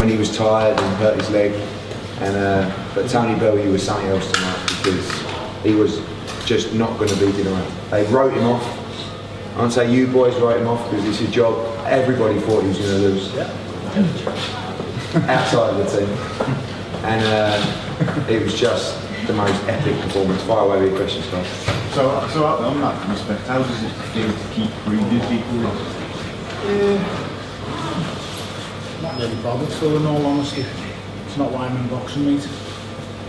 when he was tired and hurt his leg. And but Tony Bellew was something else tonight because he was just not going to be denied. They wrote him off. I won't say you boys wrote him off because it's his job. Everybody thought he was going to lose. Yeah. Outside of the team. And it was just the most epic performance. Fire away with your questions, guys. So on that respect, how does it feel to keep breathing people? Not really bothered, so in all honesty. It's not why I'm in boxing, mate.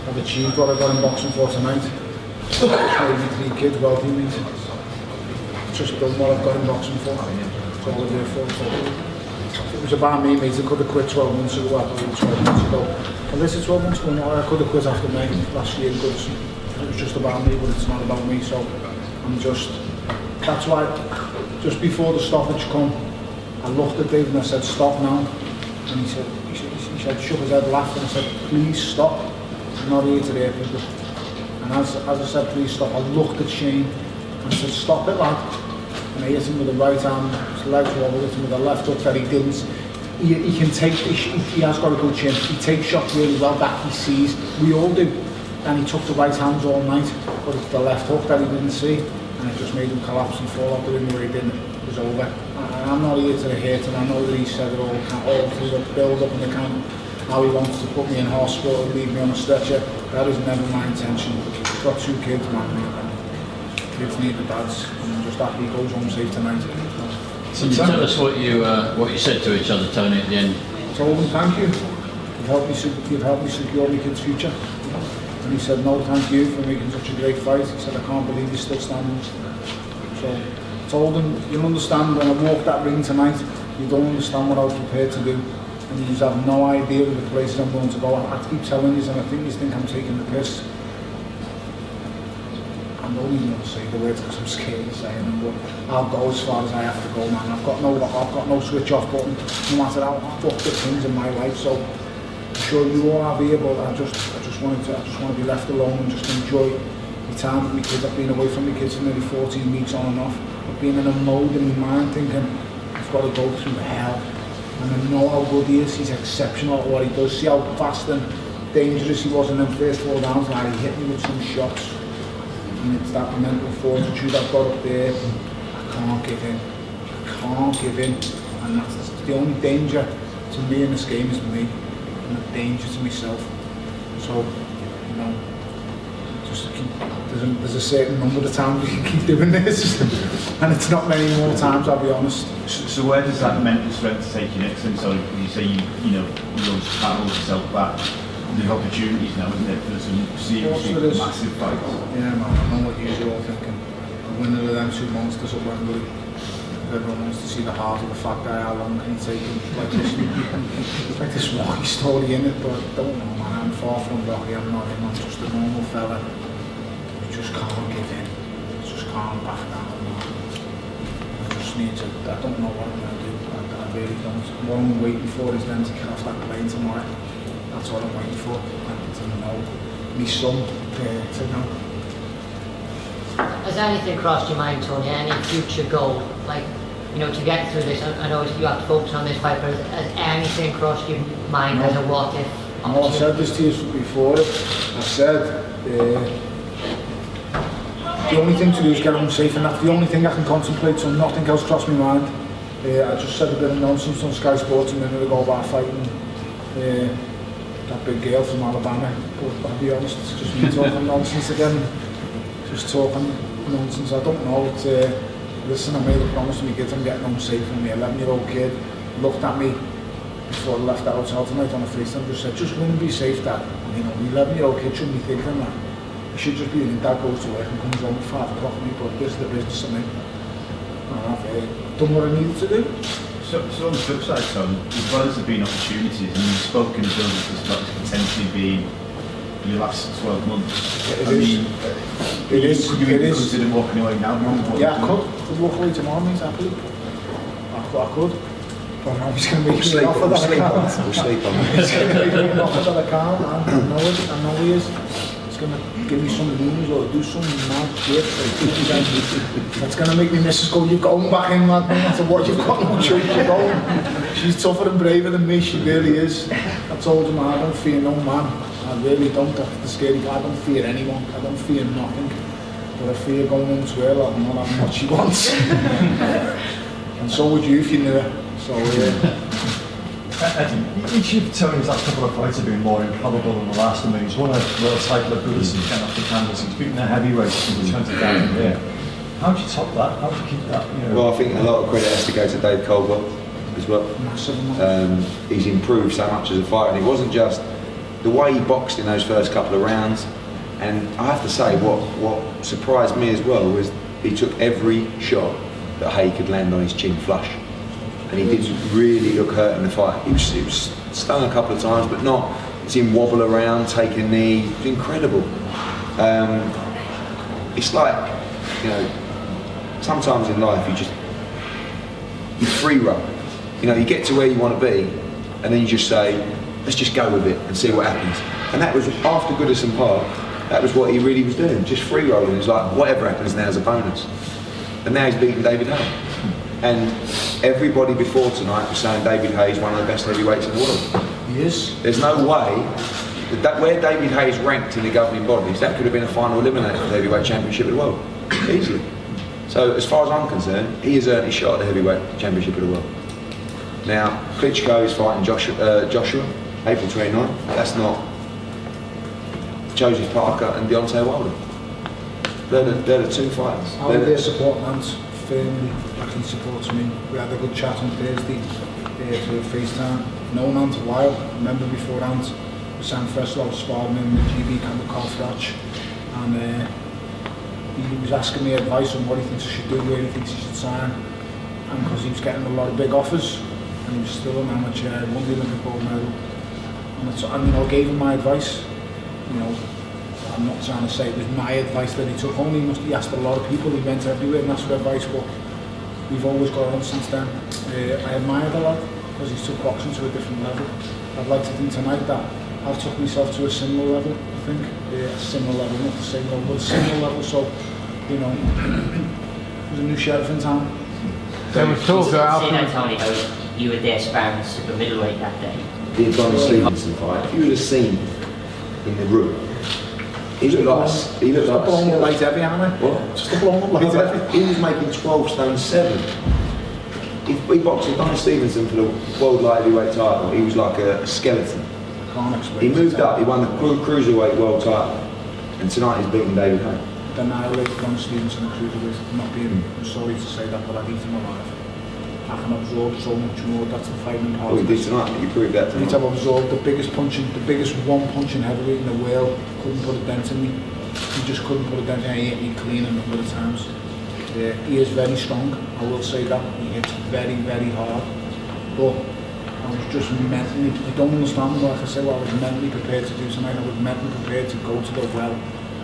I've achieved what I got in boxing for tonight. Maybe 3 kids, wealthy, mate. Just done what I've got in boxing for. That's all I do for. If it was about me, mate, I could have quit 12 months ago. 12 months ago. Well, this is 12 months ago now. I could have quit after May last year in Goodison. It was just about me, but it's not about me. So I'm just. That's why, just before the stoppage come, I looked at Dave and I said, "Stop now." And he said, shook his head, laughed, and I said, "Please stop. I'm not here to hear people." And as I said, "Please stop," I looked at Shane and I said, "Stop it, lad." And I hit him with the right arm, his legs wobbled, hit him with the left hook that he didn't. He can take, he has got a good chin. He takes shots really well, that he sees. We all do. And he took the right hands all night, but it's the left hook that he didn't see. And it just made him collapse and fall out the ring where he didn't. It was over. And I'm not here to hate him. I know that he said it all through the build up in the camp. How he wants to put me in hospital and leave me on a stretcher. That is never my intention. I've got 2 kids, man. Kids need the dads. And I'm just happy he goes home safe tonight. Can you tell us what you said to each other, Tony, at the end? I told him, "Thank you. You've helped me secure my kid's future." And he said, "No, thank you for making such a great fight." He said, "I can't believe you're still standing." So I told him, "You'll understand when I walk that ring tonight, you don't understand what I was prepared to do. And you have no idea of the places I'm going to go. I keep telling you, and I think you think I'm taking the piss. I'm not even going to say the words because I'm scared of saying them, but I'll go as far as I have to go, man. I've got no switch off button, no matter how fucked up things in my life. So I'm sure you all have here, but I just want to be left alone and just enjoy my time with my kids. I've been away from my kids for nearly 14 weeks on and off. I've been in a mode in my mind thinking I've got to go through hell. And I know how good he is. He's exceptional at what he does. See how fast and dangerous he was in them first 4 downs. Like he hit me with some shots. And it's that mental fortitude I've got up there. I can't give in. I can't give in. And that's the only danger to me in this game is me. And the danger to myself. So, you know, just keep, there's a certain number of times we can keep doing this. And it's not many more times, I'll be honest. So where does that mental strength take you next? And so you say you know you want to battle yourself back. There's opportunities now, isn't there, for some seriously massive fights? Yeah, man, I know what you're all thinking. The winner of them 2 monsters at Wembley. Everyone wants to see the heart of the fact that how long can he take him. It's like this rocky story in it, but I don't know, man. I'm far from rocky. I'm not him. I'm just a normal fella. You just can't give in. You just can't back down. I just need to. I don't know what I'm going to do. I really don't. What I'm waiting for is them to get off that plane tomorrow. That's what I'm waiting for. To know my son to know. Has anything crossed your mind, Tony? Any future goal? Like, you know, to get through this, I know you have to focus on this fight, but has anything crossed your mind as a what if? No, I said this to you before. I said the only thing to do is get home safe, and that's the only thing I can contemplate, so nothing else crossed my mind. I just said a bit of nonsense on Sky Sports a minute ago about fighting that big girl from Alabama, but I'll be honest, it's just me talking nonsense again. Just talking nonsense. I don't know. Listen, I made a promise to my kids I'm getting home safe, and the 11-year-old kid looked at me before I left the hotel tonight on a FaceTime and just said, "Just go and be safe, Dad." And, you know, the 11-year-old kid shouldn't be thinking that. He should just be in. Dad goes to work and comes home at 5 o'clock with me, but this is the business I'm in. I've done what I needed to do. So on the flip side, Tom, as well as there being opportunities, and you've spoken as well as about potentially being your last 12 months. It is. Could you even consider walking away now? Yeah, I could walk away tomorrow, mate, happily. I could. But now he's going to make me an offer that I can't. We'll sleep on it. He's going to make me an offer that I can't. I know he is. He's gonna give me some news or do some mad shit. That's gonna make me missus go, you're going back in, lad, no matter what you've got, no choice, you're going. She's tougher and braver than me, she really is. I told him, I don't fear no man. I really don't. That's the scary guy. I don't fear anyone. I don't fear nothing. But I fear going home to her, lad, and not having what she wants. And so would you if you knew her. So, each of Tony's last couple of fights have been more improbable than the last. I mean, he's won a world title at Goodison, came off the canvas, he's beaten a heavyweight from the 20,000 here. How do you top that? How do you keep that? You know? Well, I think a lot of credit has to go to Dave Caldwell as well. He's improved so much as a fighter, and it wasn't just the way he boxed in those first couple of rounds. And I have to say, what surprised me as well was he took every shot that Haye could land on his chin flush. And he didn't really look hurt in the fight. He was stung a couple of times, but not. See him wobble around, take a knee. It was incredible. It's like, you know, sometimes in life you free roll. You know, you get to where you want to be, and then you just say, let's just go with it and see what happens. And that was after Goodison Park. That was what he really was doing, just free rolling. It was like, whatever happens now is a bonus. And now he's beating David Haye. And everybody before tonight was saying David Haye is one of the best heavyweights in the world. he is. There's no way that where David Haye is ranked in the governing bodies, that could have been a final eliminator for the heavyweight championship of the world, easily. So as far as I'm concerned, he has earned his shot at the heavyweight championship of the world. Now, Klitschko is fighting Joshua, April 29th. That's not Joseph Parker and Deontay Wilder. They're the two fighters. How their support Nance firmly, like he supports me. We had a good chat on Thursday through FaceTime. No Nance a while. I remember before Nance, Sam Festival was sparring in the GB camp with Carl Fratch, and he was asking me advice on what he thinks I should do, where he thinks he should sign, and because he was getting a lot of big offers, and he was still an amateur, won the Olympic gold medal, and I mean, I gave him my advice. You know, I'm not trying to say it was my advice that he took home. He asked a lot of people, he went everywhere and asked for advice, but we've always got on since then. I admire the lad because he's took boxing to a different level. I'd like to think tonight that I've took myself to a similar level, I think. A similar level, not the same level, but a similar level. So, you know, there's a new sheriff in town. There was talk that Tony, how you were there sparring super middleweight that day. The Donald Stevenson fight. If you would have seen in the room, he looked like a blown up light heavy, aren't What? Just a blown up light heavy. He was making 12 stone 7. He boxed with Donald Stevenson for the world light heavyweight title. He was like a skeleton. Can't explain. He moved up. He won the cruiserweight world title, and tonight he's beating David Haye. Annihilated Donald Stevenson and cruiserweight. Not being, I'm sorry to say that, but I'd eat him alive. I can absorb so much more. That's the fighting part. Well, he did tonight. You proved that I need to tonight. have absorbed the biggest one punching heavyweight in the world. Couldn't put a dent in me. He just couldn't put a dent in me. He hit me clean a number of times. He is very strong, I will say that. He hits very, very hard. But I was just mentally, you don't understand what I say, what I was mentally prepared to do tonight. I was mentally prepared to go to the well.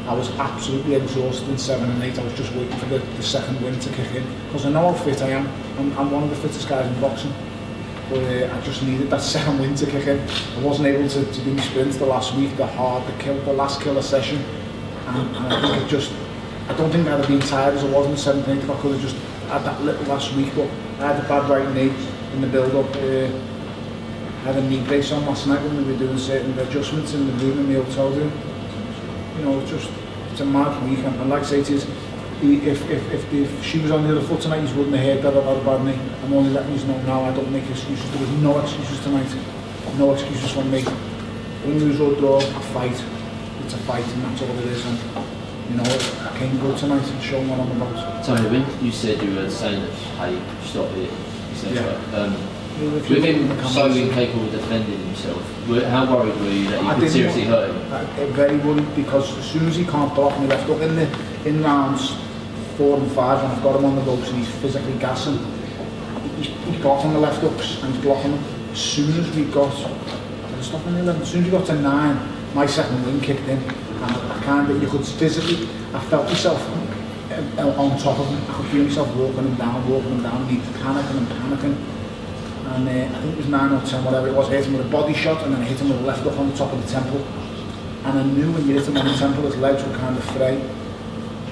I was absolutely exhausted in 7 and 8. I was just waiting for the second wind to kick in. Because I know how fit I am. I'm one of the fittest guys in boxing. But I just needed that second wind to kick in. I wasn't able to do my sprints the last week, the last killer session. And I think I don't think I'd have been tired as I was in the 7th and 8th. I could have just had that little last week. But I had a bad right knee in the build-up. I had a knee brace on last night when we were doing certain adjustments in the room in the hotel room. You know, it's a mad week, and like I say to you, if she was on the other foot tonight, you wouldn't have heard that about a bad knee. I'm only letting you know now, I don't make excuses. There was no excuses tonight. No excuses from me. Win, lose or draw, a fight. It's a fight, and that's all it is. And, you know, I came good tonight and show what I'm about. Tony, when you said you were saying that Haye stopped it, etc. With him so incapable of defending himself, how worried were you that you could seriously hurt him? Very worried, because as soon as he can't block me left hook in rounds 4 and 5, when I've got him on the ropes and he's physically gassing, he's blocking the left hooks and he's blocking them. As soon as we got to 9, my second wing kicked in, and you could physically, I felt myself on top of him. I could feel myself walking him down, and he's panicking. And I think it was 9 or 10, whatever it was, I hit him with a body shot, and then I hit him with a left hook on the top of the temple. And I knew when you hit him on the temple, his legs were kind of fray.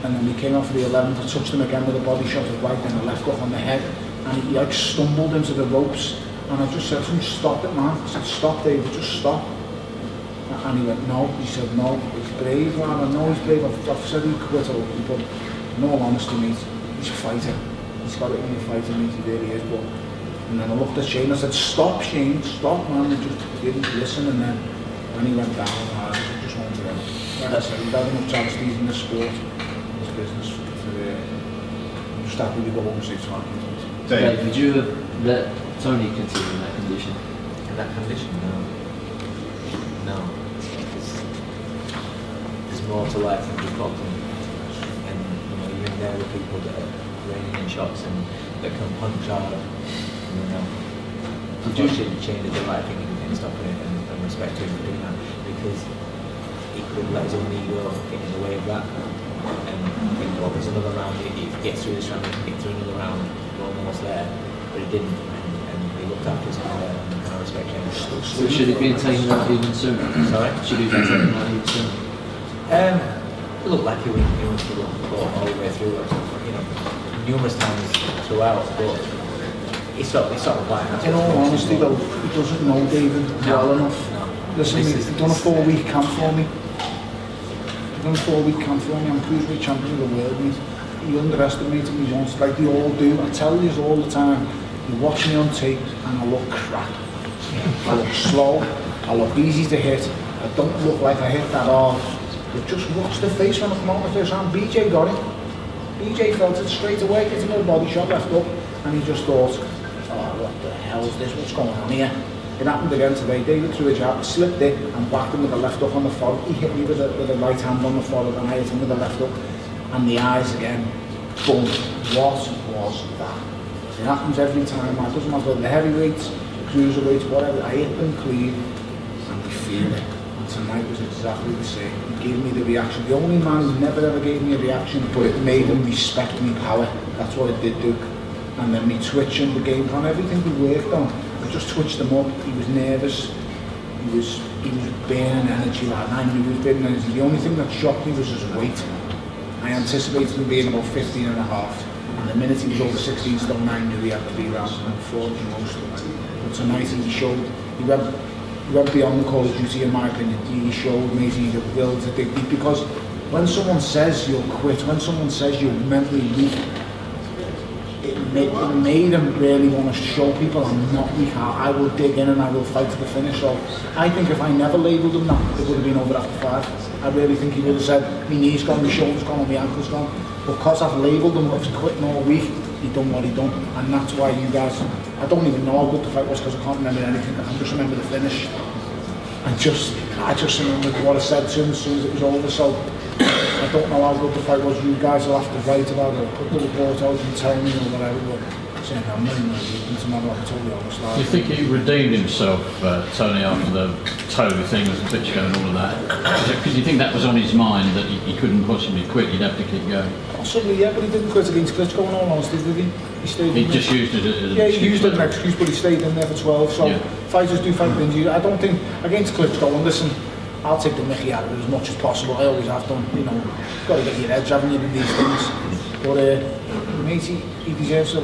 And then we came out for the 11th, I touched him again with a body shot of right, then a left hook on the head. And he like stumbled into the ropes. And I just said to him, stop it, man. I said, stop, David, just stop. And he went, no. He said, no, it's brave, man. I know he's brave. I've said he quit already, but in all honesty, mate, he's a fighter. He's got it in the fighting, mate, he really is. But, and then I looked at Shane, I said, stop, Shane, stop, man. He just didn't listen. And then when he went down, I just wanted to go. Like I said, he's had enough travesties in the sport, in this business, I'm just happy to go home safe to Dave, would you have let Tony continue in that condition? In that condition, no. No. There's more to life than just boxing. And you know, even there are people that are raining in shots and that can punch hard. You know, unfortunately, Shane did the right thing in stopping it and respect him for doing that, because he could have let his own ego get in the way of that. And think, well, there's another round. If he gets through this round, he can get through another round. We're almost there, but he didn't. And he looked after his career, and I respect him. So should it be taken out even sooner? Sorry? Should it be taken out even sooner? It looked like he went through all the way through, you know, numerous times throughout, but it's sort of like that. In all honesty though, he doesn't know David well enough. No. Listen, mate, he's done a 4-week camp for me. He's done a 4-week camp for me. I'm cruiserweight champion of the world, mate. He underestimated me once, like they all do. I tell you all the time. You watch me on tape and I look crap. I look slow. I look easy to hit. I don't look like I hit that hard. But just watch the face when I come out the first round. BJ got it. BJ felt it straight away. Hit him with a body shot left up, and he just thought, oh, what the hell is this? What's going on here? It happened again today. David threw a jab, slipped in, and whacked him with a left hook on the forehead. He hit me with a right hand on the forehead, and I hit him with a left hook. And the eyes again, boom. What was that? It happens every time. It doesn't matter whether the heavyweights, the cruiserweights, whatever. I hit them clean, and we feel it. And tonight was exactly the same. He gave me the reaction. The only man who never ever gave me a reaction, but it made him respect me power. That's what it did do. And then me twitching the game plan, everything we worked on, I just twitched him up. He was nervous. He was burning energy, like, and I knew he was burning energy. The only thing that shocked me was his weight. I anticipated him being about 15 and a half. And the minute he was over 16 stone, I knew he had 3 rounds, and unfortunately most of it. But tonight he showed, he went beyond the Call of Duty in my opinion. He showed me the will to dig deep, because when someone says you'll quit, when someone says you're mentally weak, it made him really want to show people I'm not weak. I will dig in and I will fight to the finish. So I think if I never labelled him that, it would have been over after 5. I really think he would have said, my knee's gone, my shoulder's gone, my ankle's gone. Because I've labelled him as quitting all week, he done what he done. And that's why you guys, I don't even know how good the fight was because I can't remember anything. I can just remember the finish. And I just remembered what I said to him as soon as it was over. So I don't know how good the fight was. You guys will have to write about it, put the report out and tell me or whatever. But saying I'm not even reading tomorrow, I'm totally honest. Do you think he redeemed himself, Tony, after the toe thing with the Klitschko and all of that? Because you think that was on his mind, that he couldn't possibly quit, he'd have to keep going? Possibly, yeah, but he didn't quit against Klitschko in all honesty, did he? He stayed He just used it as an yeah, excuse. he used it as an excuse, but he stayed in there for 12. So Yeah. fighters do fight with injury. I don't think against Klitschko, and listen, I'll take the mickey out of it as much as possible. I always have done. You know, you've got to get your edge, haven't you, with these things. But mate, he deserves it.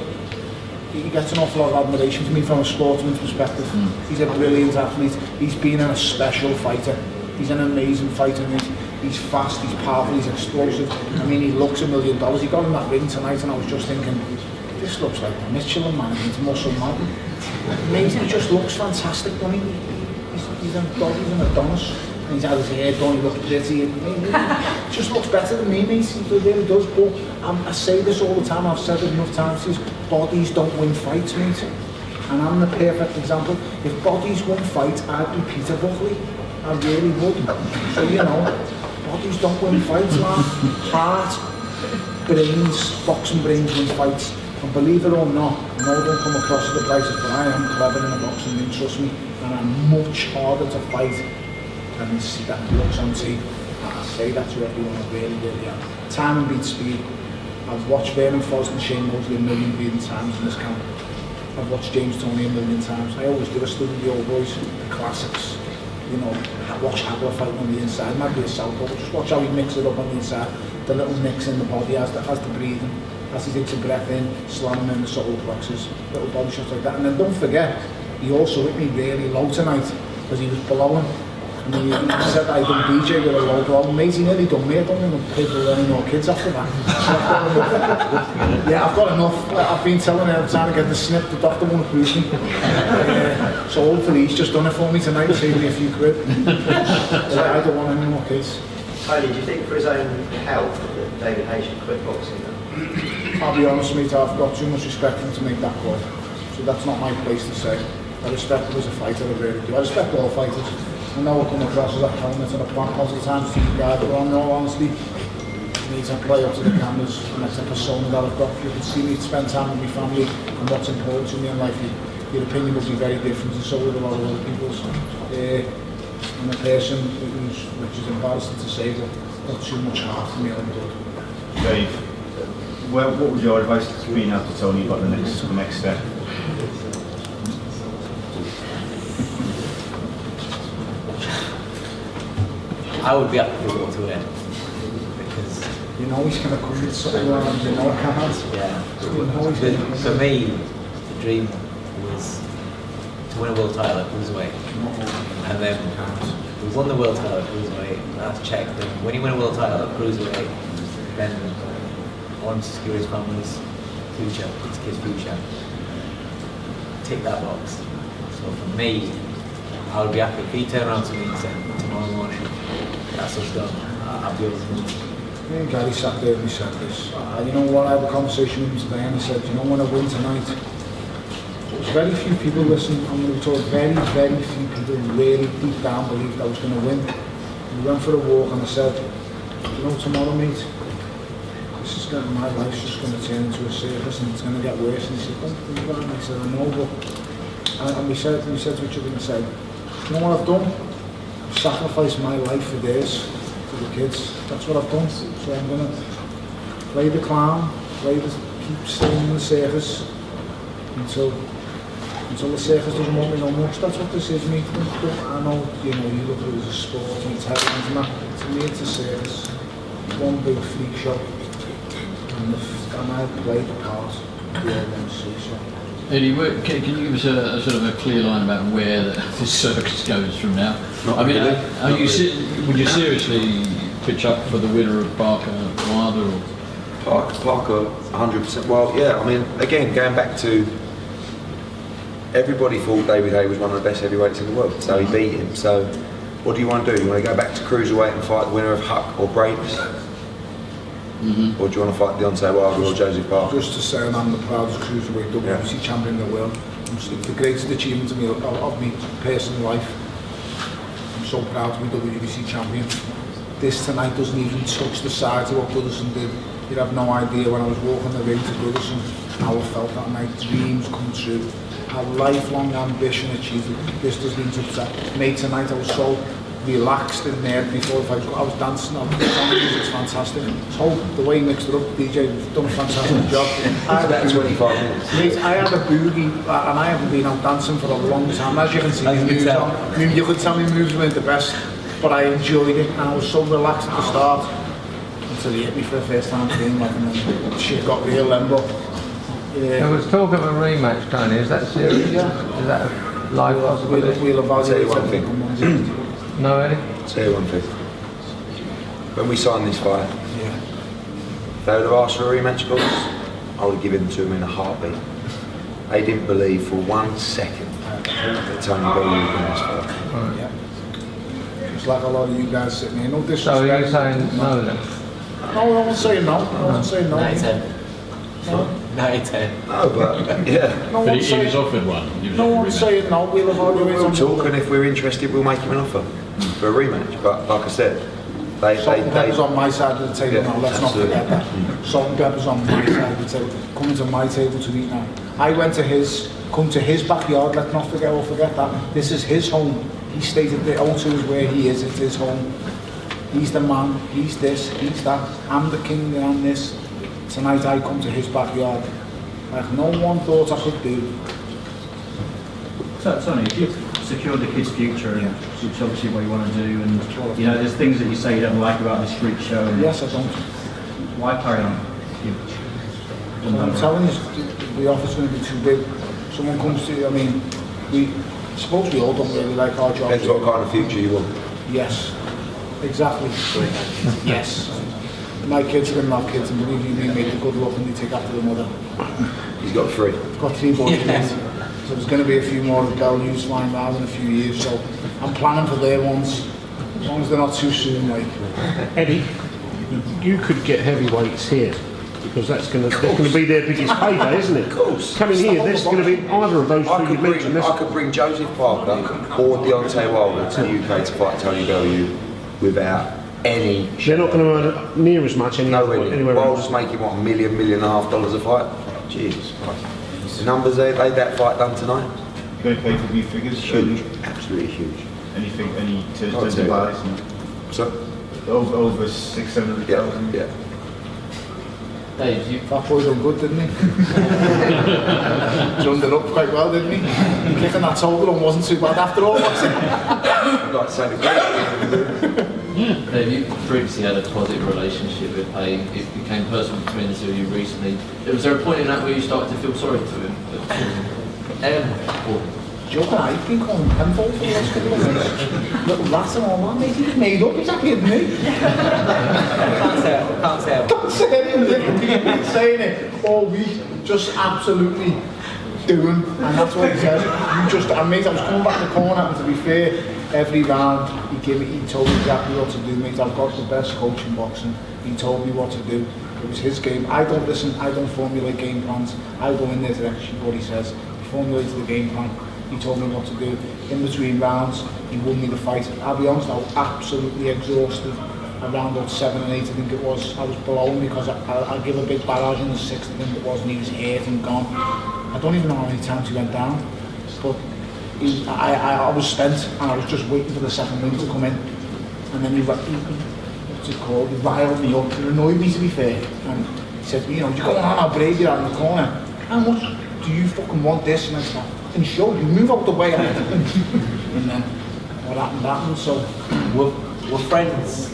He gets an awful lot of admiration from me from a sportsman's perspective. He's a brilliant athlete. He's been a special fighter. He's an amazing fighter. He's fast, he's powerful, he's explosive. I mean, he looks $1 million. He got in that ring tonight, and I was just thinking, this looks like the Michelin Man against Muscle Man. Mate, he just looks fantastic, doesn't he? He's an Adonis. And he's had his hair done, he looks pretty. He just looks better than me, mate. He really does. But I say this all the time, I've said it enough times, is bodies don't win fights, mate. And I'm the perfect example. If bodies won fights, I'd be Peter Buckley. I really would. So, you know, bodies don't win fights, man. Heart, brains, boxing brains win fights. And believe it or not, I know I don't come across as the brightest, but I am clever in the boxing ring, trust me. And I'm much harder to fight than see that looks on tape. I say that to everyone, I really, really am. Time and beat speed. I've watched Vernon Foster and Shane Mosley 1,000,000,000 times in this camp. I've watched James Toney 1,000,000 times. I always do. I study the old boys, the classics. you know, watch Hagler fight on the inside. Might be a southpaw, but just watch how he mix it up on the inside. The little nicks in the body as the breathing, as he takes a breath in, slamming in the solar plexus, little body shots like that. And then don't forget, he also hit me really low tonight because he was below him. And he said I done DJ with a low blow. Mate, he nearly done me. I don't even pay for any more kids after that. Yeah, I've got enough. I've been telling him I'm trying to get the snip. The doctor won't approve me. So hopefully he's just done it for me tonight to save me a few quid. I don't want any more kids. Tony, do you think for his own health that David Haye should quit boxing now? I'll be honest, mate, I've got too much respect for him to make that call. So that's not my place to say. I respect him as a fighter, I really do. I respect all fighters. I know I come across as that helmet and a plant most of the times to you guys, but in all honesty, it needs to play up to the cameras, and that's the persona that I've got. You can see me spend time with my family and what's important to me in life. Your opinion will be very different, and so will a lot of other people's. I'm a person which is embarrassing to say, but got too much heart in me own blood. Dave, what would your advice be now to Tony about the next step? I would be happy to go to it because you know he's going to come with something around, you know I can't. yeah. You know he's going to come. For me, the dream was to win a world title at cruiserweight, and then we won the world title at cruiserweight. That's checked. And when you win a world title at cruiserweight, then I want to secure his family's future, his kid's future. Tick that box. So for me, I would be happy if he turned around to me and said tomorrow morning, that's us done. I'll be able to move. Me and Gary sat there and he said this. You know what, I had a conversation with him today and he said, you know when I win tonight, there's very few people listening. I'm going to be told very, very few people really deep down believed I was going to win. We went for a walk and I said, you know tomorrow mate, this is going to, my life's just going to turn into a circus and it's going to get worse. And he said, don't think about it. And I said, I know, but and we said to each other and said, you know what I've done? I've sacrificed my life for theirs, for the kids. That's what I've done. So I'm going to play the clown, keep staying in the circus until the circus doesn't want me no more. That's what this is, mate. I know, you look at it as a sport and it's headlines and that. To me, it's a circus. It's one big freak show. And I played the part. We all want to see so. Eddie, can you give us a sort of a clear line about where this circus goes from now? Not I mean, really. would you seriously pitch up for the winner of Parker Wilder? Or? Parker, 100%. Well, yeah, I mean, again, going back to everybody thought David Haye was one of the best heavyweights in the world, so he beat him. So, what do you want to do? You want to go back to cruiserweight and fight the winner of Huck or Brady? Or do you want to fight Deontay Wilder or Joseph Parker? Just to say I'm the proudest cruiserweight WBC champion in the world. It's the greatest achievement of my personal life. I'm so proud to be WBC champion. This tonight doesn't even touch the sides of what Goodison did. You'd have no idea when I was walking the ring to Goodison how I felt that night. Dreams come true. A lifelong ambition achieved. This doesn't even touch that. Mate, tonight I was so relaxed in there before I was dancing. It's fantastic. So the way he mixed it up, DJ has done a fantastic job. I had about 25 minutes. Mate, I had a boogie and I haven't been out dancing for a long time. As you can see, you could tell me moves weren't the best, but I enjoyed it and I was so relaxed at the start until he hit me for the first time and then shit got real limbo. There was talk of a rematch, Tony. Is that serious? Yeah. Is that a live possibility? We'll evaluate one thing. No, Eddie? I'll tell you one thing. When we signed this fight, if they would have asked for a rematch, of course, I would have given it to them in a heartbeat. They didn't believe for 1 second that Tony Bellew would win this fight. Right. Yeah. Just like a lot of you guys sitting here. No disrespect. So you're saying no then? No, I won't say no. I won't say no. 9-10. No, but yeah. No But one he say was offered one. He was no offered a one rematch. saying no. We'll evaluate We'll on talk, and if we're interested, we'll make him an offer for a rematch. But like I said, Salt and pepper's on my side of the table Yeah, now. Let's absolutely. not forget that. Salt and pepper's on my side of the table. Coming to my table to eat now. I went to come to his backyard. Let's not forget that. This is his home. He stated that O2 is where he is. It's his home. He's the man. He's this. He's that. I'm the king. I'm this. Tonight I come to his backyard. Like no one thought I could do. So, Tony, secured the kid's future, and which is obviously what you want to do. And you know, there's things that you say you don't like about this freak show. And Yes, I don't. why carry on? So I'm telling you, the offer's going to be too big. Someone comes to you, I mean, I suppose we all don't really like our jobs. Depends what kind of future you want. Yes, exactly. Yes. My kids are going to have kids, and believe you me, mate, they're good luck and they take after the mother. He's got 3. I've got 3 boys, mate. So there's going to be a few more Bellews flying around in a few years, so I'm planning for their ones, as long as they're not too soon, like. Eddie, you could get heavyweights here, because that's going to be their biggest payday, isn't it? Of course. Coming here, there's going to be either of those two you mentioned. I could bring Joseph Parker or Deontay Wilder to the UK to fight Tony Bellew without any... They're not going to earn near as much anywhere Wilder's else. making, what, $1 million, $1.5 million a fight? Jesus Christ. The numbers they that fight done tonight? Going to pay for view figures? Huge. Absolutely huge. Anything, any I'll terms tell of you buys? So? Over 600,000. Yeah. Dave, you That boy done good, didn't he? Drummed it up quite well, didn't he? Kicking that total and wasn't too bad after all, was it? I'd like to say the great. Dave, you previously had a positive relationship with Haye. It became personal between the two of you recently. Was there a point in that where you started to feel sorry for him? Joking, I've been calling him penfold for the last couple of months. Little rat and all that, mate, he's made up, he's happy with me. Can't say Don't say anything, he's been saying it all week, just absolutely doing, and that's what he said. You just, and mate, I was coming back the corner, and to be fair, every round he told me exactly what to do, mate. I've got the best coach in boxing. He told me what to do. It was his game. I don't listen, I don't formulate game plans. I go in there to execute what he says. He formulated the game plan. He told me what to do. In between rounds, he won me the fight. I'll be honest, I was absolutely exhausted. Around about 7 and 8, I think it was. I was below him because I give a big barrage in the 6th, I think it was, and he was hurt and gone. I don't even know how many times he went down, but I was spent, and I was just waiting for the second wing to come in. And then he what's it called? He riled me up. It annoyed me, to be fair. And he said, you know, you're going on, I'll break you out in the corner. How much do you fucking want this? And I said, and show you, move out the way. And then what happened, so. we're friends,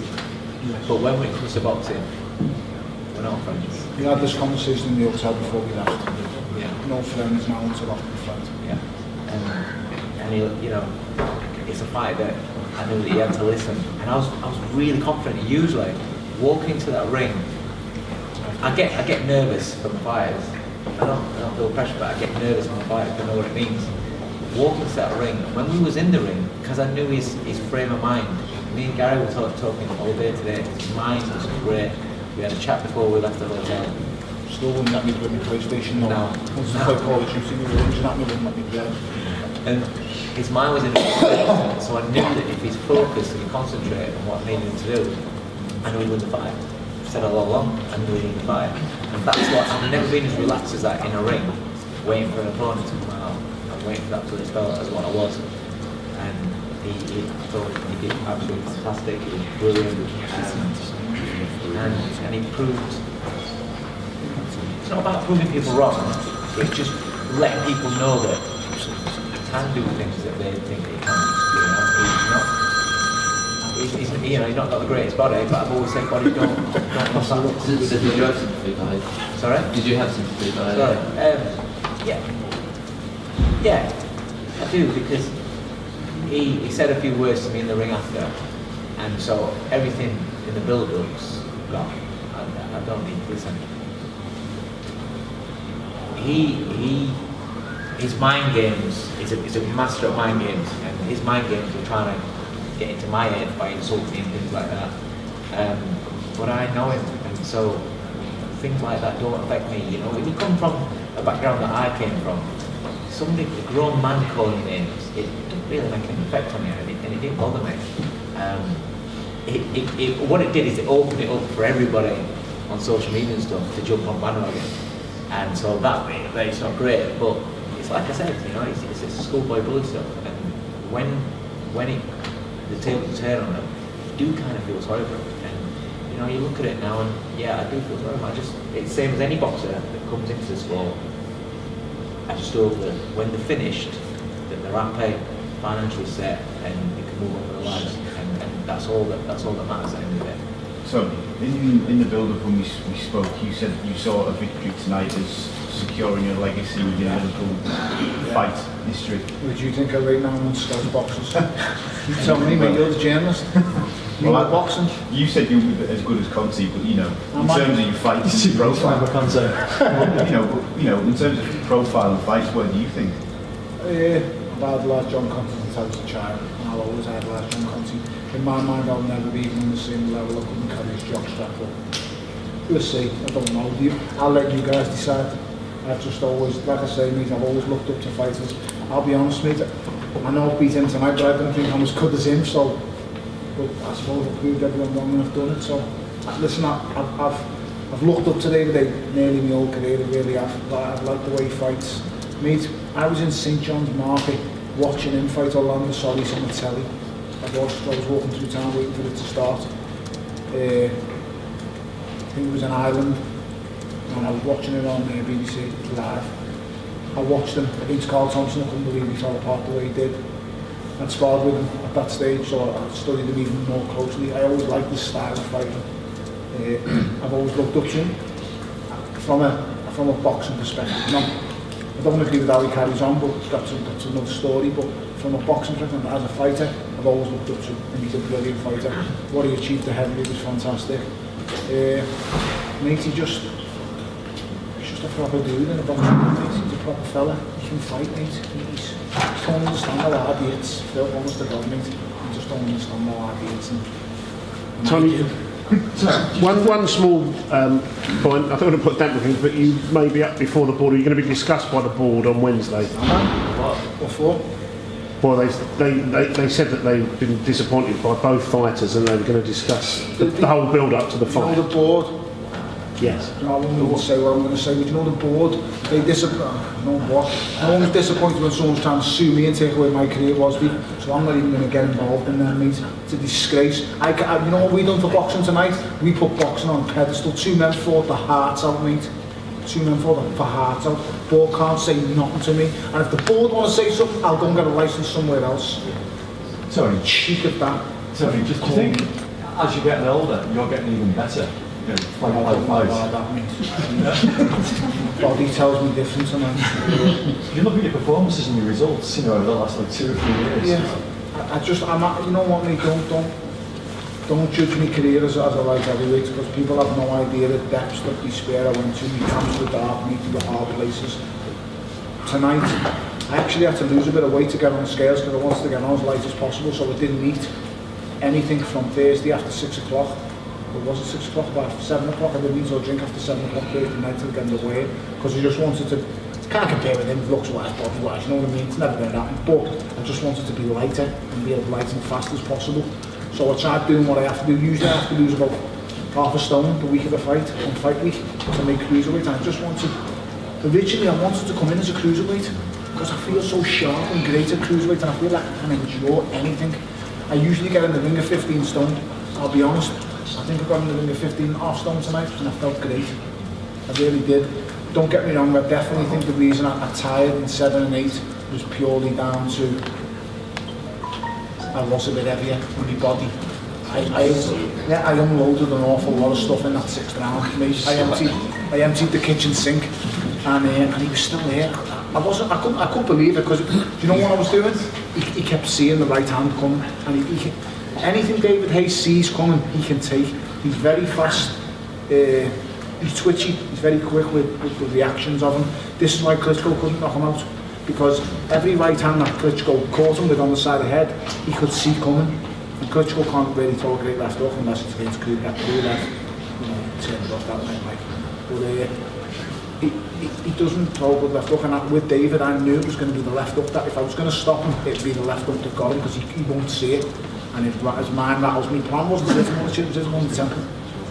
but when it comes to boxing, we're not friends. We had this conversation in the hotel before we left. Yeah. No friends now until after the fight. Yeah. And he, you know, it's a fight that I knew that he had to listen. And I was really confident. Usually, walking into that ring, I get nervous from the fighters. I don't feel pressure, but I get nervous on the fight if I know what it means. Walking to that ring, when we was in the ring, because I knew his frame of mind. Me and Gary were talking all day today. His mind was great. We had a chat before we left the hotel. Still wouldn't let me play my PlayStation, no. Once I play Call of Duty, we were losing at me, wouldn't let me play. And his mind was in a good place, so I knew that if he's focused and he concentrated on what I needed him to do, I knew he'd win the fight. I've said it all along, I knew he'd win the fight. And that's what, I've never been as relaxed as that in a ring, waiting for an opponent to come out, and waiting for that to spell as what I was. And he did absolutely fantastic, he was brilliant, and he proved, it's not about proving people wrong, it's just letting people know that can do things that they think they can. You know, he's not got the greatest body, but I've always said body don't So did you have sympathy for Haye? Sorry? Did you have sympathy for Haye? Sorry. Yeah, I do, because he said a few words to me in the ring after, and so everything in the build-up's gone. I don't need to listen. His mind games, he's a master at mind games, and his mind games are trying to get into my head by insulting and things like that. But I know him, and so things like that don't affect me. You know, if you come from a background that I came from, somebody, a grown man calling names, it didn't really make an effect on me, and it didn't bother me. What it did is it opened it up for everybody on social media and stuff to jump on bandwagon, and so that way it's not great, but it's like I said, you know, it's schoolboy bully stuff, and when the tables turn on them, you do kind of feel sorry for them, and you know, you look at it now, and yeah, I do feel sorry for them. It's the same as any boxer that comes into the sport. I just hope that when they're finished, that they're happy, financially set and they can move on with their lives, and that's all that matters at the end of the day. So, in the build-up when we spoke, you said you saw a victory tonight as securing a legacy within Liverpool fight history. Would you think of right now on Scouse boxers? You tell me, mate, you're the journalist. You Well, know boxing? You said you were as good as Conte, but in terms of your fighting profile, in terms of profile and fights, where do you think? I've idolised John Conte since I was a child, and I'll always idolise John Conte. In my mind, I'll never be even on the same level. I couldn't carry his jockstrap, but we'll see. I don't know. I'll let you guys decide. I've just always, like I say, mate, I've always looked up to fighters. I'll be honest, mate, I know I've beat him tonight, but I don't think I'm as good as him, so but I suppose I've proved everyone wrong and I've done it. So, listen, I've looked up to David nearly my whole career, really. I've liked the way he fights. Mate, I was in St John's Market watching him fight Orlando Solis on the telly. I was walking through town waiting for it to start. I think it was in Ireland, and I was watching it on BBC Live. I watched him against Carl Thompson. I couldn't believe he fell apart the way he did. I'd sparred with him at that stage, so I studied him even more closely. I always liked his style of fighting. I've always looked up to him from a boxing perspective. I don't agree with how he carries on, but that's another story. But from a boxing perspective, as a fighter, I've always looked up to him, and he's a brilliant fighter. What he achieved at heavyweight was fantastic. Mate, he's just a proper dude in a boxing. He's a proper fella. He can fight, mate. He don't understand how hard he hits. Phil, honest to God, mate. He just don't understand how hard he hits. And Tony, one small point, I don't want to put damper things, but you may be up before the board. Are you going to be discussed by the board on Wednesday? What for? Well, they said that they've been disappointed by both fighters and they were going to discuss the whole build-up to the fight. You know the board? Yes. I won't say what I'm going to say, but you know the board, they no one's disappointed when someone's trying to sue me and take away my career, Wasby, so I'm not even going to get involved in that, mate. It's a disgrace. You know what we done for boxing tonight? We put boxing on a pedestal. 2 men fought the hearts out, mate. 2 men fought the hearts out. The board can't say nothing to me, and if the board want to say something, I'll go and get a licence somewhere else. Sorry. Cheek at that. Sorry, just do you think as you're getting older, you're getting even better? Body tells me different tonight. You look at your performances and your results, over the last 2 or 3 years. Yeah, you know what, mate, don't judge my career as a light heavyweight, because people have no idea the depths that despair I went to. My camps were dark, me to the hard places. Tonight, I actually had to lose a bit of weight to get on the scales because I wanted to get on as light as possible, so I didn't eat anything from Thursday after 6 o'clock. It wasn't 6 o'clock, but after 7 o'clock I didn't eat or drink after 7 o'clock Thursday night till getting away, because I just wanted to, can't compare with him looks-wise, body-wise, you know what I mean, it's never going to happen, but I just wanted to be lighter and be as light and fast as possible. So I tried doing what I have to do. Usually I have to lose about half a stone the week of the fight, on fight week, to make cruiserweight. And I just wanted, originally I wanted to come in as a cruiserweight, because I feel so sharp and great at cruiserweight, and I feel like I can endure anything. I usually get in the ring of 15 stone, I'll be honest. I think I got in the ring of 15.5 stone tonight, and I felt great. I really did. Don't get me wrong, I definitely think the reason I tired in 7 and 8 was purely down to I was a bit heavier in my body. I unloaded an awful lot of stuff in that 6th round. I emptied the kitchen sink, and he was still there. I couldn't believe it, because do you know what I was doing? He kept seeing the right hand coming, and anything David Haye sees coming, he can take. He's very fast. He's twitchy. He's very quick with the reactions of him. This is why Klitschko couldn't knock him out, because every right hand that Klitschko caught him with on the side of the head, he could see coming. And Klitschko can't really throw a great left hook unless it's against Kruger left, turn it off that way, like. But he doesn't throw a good left hook, and with David, I knew it was going to be the left hook that if I was going to stop him, it'd be the left hook that got him, because he won't see it. And his mind rattles. My plan wasn't this one, it was this one temple.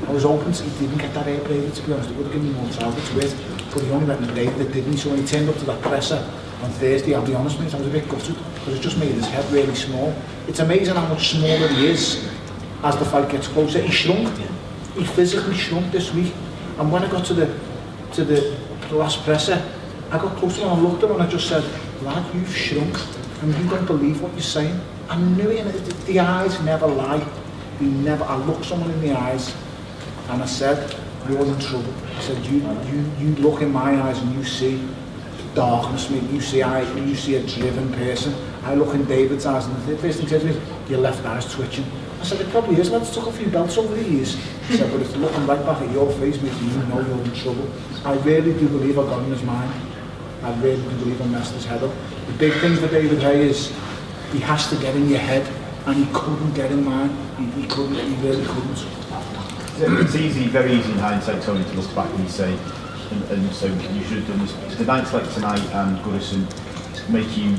I was open to, he didn't get that air braided, to be honest. It would have given me more target to it, but he only let me braid it, didn't he? So when he turned up to that presser on Thursday, I'll be honest, mate, I was a bit gutted, because it just made his head really small. It's amazing how much smaller he is as the fight gets closer. He shrunk. He physically shrunk this week. And when I got to the last presser, I got close to him and I looked at him and I just said, lad, you've shrunk and you don't believe what you're saying. I knew it, and the eyes never lie. I looked someone in the eyes, and I said, you're in trouble. I said, you look in my eyes and you see darkness, mate. You see a driven person. I look in David's eyes, and the first thing he says to me, your left eye's twitching. I said, it probably is, lads, took a few belts over the years. He said, but it's looking right back at your face, mate, you know you're in trouble. I really do believe I got in his mind. I really do believe I messed his head up. The big thing for David Haye is, he has to get in your head, and he couldn't get in mine. He really couldn't. It's easy, very easy in hindsight, Tony, to look back and say, and so you should have done this. Did nights like tonight and Goodison make you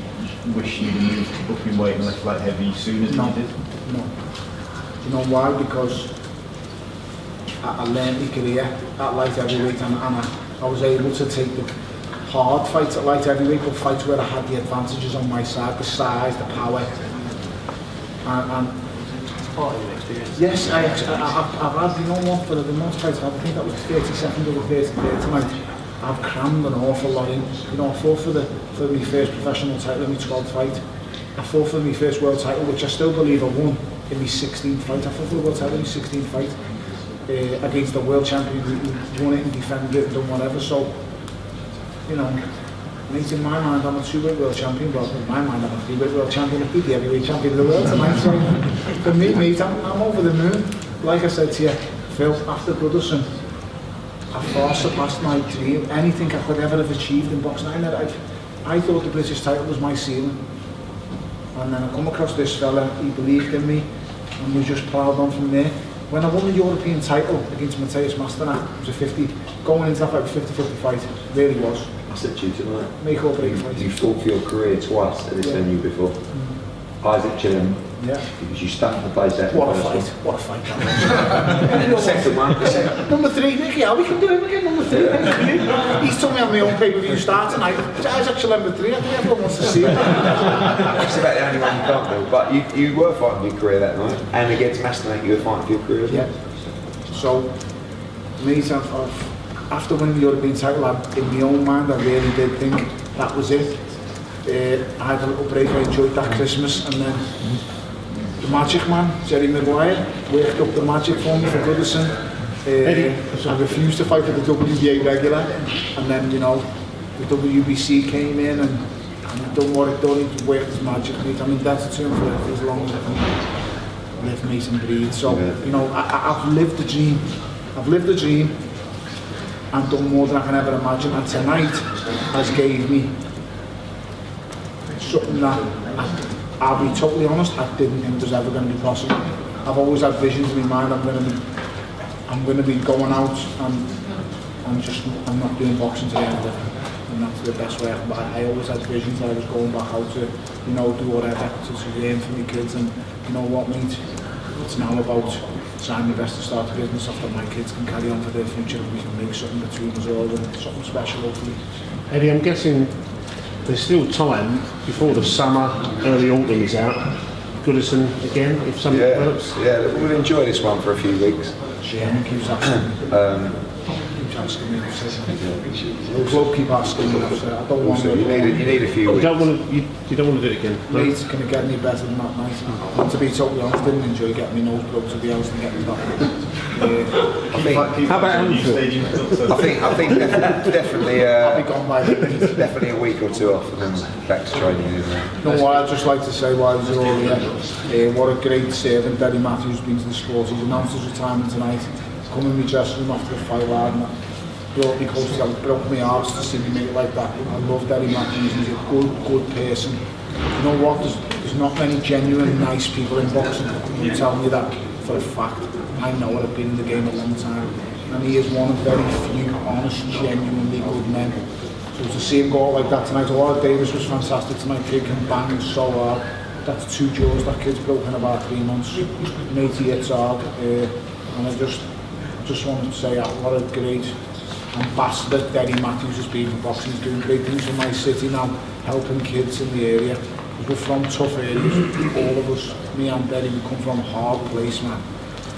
wish you'd have moved up in weight and left light heavy sooner than you did? No. Do you know why? Because I learned my career at light heavyweight, and I was able to take the hard fights at light heavyweight, but fights where I had the advantages on my side, the size, the power, and Part of your experience. yes, I've had, you know what, for the most fights, I think that was 32nd or the 33rd tonight. I've crammed an awful lot in. You know, I fought for my first professional title in my 12th fight. I fought for my first world title, which I still believe I won in my 16th fight. I fought for the world title in my 16th fight against the world champion who won it and defended it and done whatever. So, you know, mate, in my mind, I'm a 2-weight world champion. Well, in my mind, I'm a 3-weight world champion. I beat the heavyweight champion of the world tonight. So, for me, mate, I'm over the moon. Like I said to you, Phil, after Goodison, I far surpassed my dream. Anything I could ever have achieved in boxing. I thought the British title was my ceiling. And then I come across this fella, he believed in me, and we just ploughed on from there. When I won the European title against Matthias Masternak, it was a 50, going into that fight, 50-50 fight, it really was. I said to you tonight, Make or break fight. you fought for your career twice at this venue before. Isaac Chilham, Yeah. because you stuffed the place out. What a fight, what a fight that was. Second one. Number 3, Nicky, yeah, we can do it again, number 3. He's told me on my own pay-per-view start tonight. Isaac Chilham number 3, I think everyone wants to see it. That's about the only one you can't do. But you were fighting for your career that night, and against Masternak you were fighting for your career as well. Yeah. So, mate, after winning the European title, in my own mind, I really did think that was it. I had a little break, I enjoyed that Christmas, and then the magic man, Jerry Maguire, worked up the magic for me for Goodison. I refused to fight for the WBA regular, and then, you know, the WBC came in and it done what it done, it worked his magic, mate. I mean, that's a term for as long as I can live, mate, and breathe. So, you know, I've lived the dream. I've lived the dream and done more than I can ever imagine, and tonight has gave me something that I'll be totally honest, I didn't think was ever going to be possible. I've always had visions in my mind. I'm going to be going out and I'm not doing boxing to the end of it, and that's the best way. But I always had visions that I was going back out to, you know, do whatever to earn for my kids. And you know what, mate, it's now about trying my best to start a business off that my kids can carry on for their future, and we can make something between us all and something special hopefully. Eddie, I'm guessing there's still time before the summer, early autumn is out. Goodison again, if something develops. Yeah, we'll enjoy this one for a few weeks. Yeah, keeps asking me. Keeps asking me. The club keep asking me. I don't want to. You need a few weeks. You don't want to do it again. No? Mate, can it get any better than that night? And to be totally honest, I didn't enjoy getting my nose broke to the house and getting back. I think. How about Anfield? I think definitely. I'll be gone by then. Definitely a week or two off, and then back to training. You know what, I'd just like to say while he's all here, what a great servant Derry Matthews has been to the sport. He's announced his retirement tonight. Come in my dressing room after the fight hard and brought me close to it, broke my heart to see me make it like that. I love Derry Matthews, he's a good person. You know what, there's not many genuine, nice people in boxing. I'm telling you that for a fact. I know it, I've been in the game a long time. And he is one of very few honest, genuinely good men. So to see him go out like that tonight, Laura Davis was fantastic tonight, kicking, banging so hard. That's 2 jaws that kid's broken in about 3 months. Mate, he hits hard. And I just wanted to say what a great ambassador Derry Matthews has been for boxing. He's doing great things for my city now, helping kids in the area. We're from tough areas, all of us. Me and Derry, we come from a hard place, man.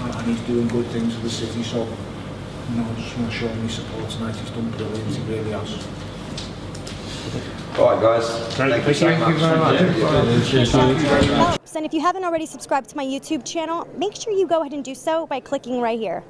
And he's doing good things for the city, so you know, I just want to show him my support tonight. He's done brilliant, he really has. All right, guys. Thank you so much. Thank you very much. And if you haven't already subscribed to my YouTube channel, make sure you go ahead and do so by clicking right here.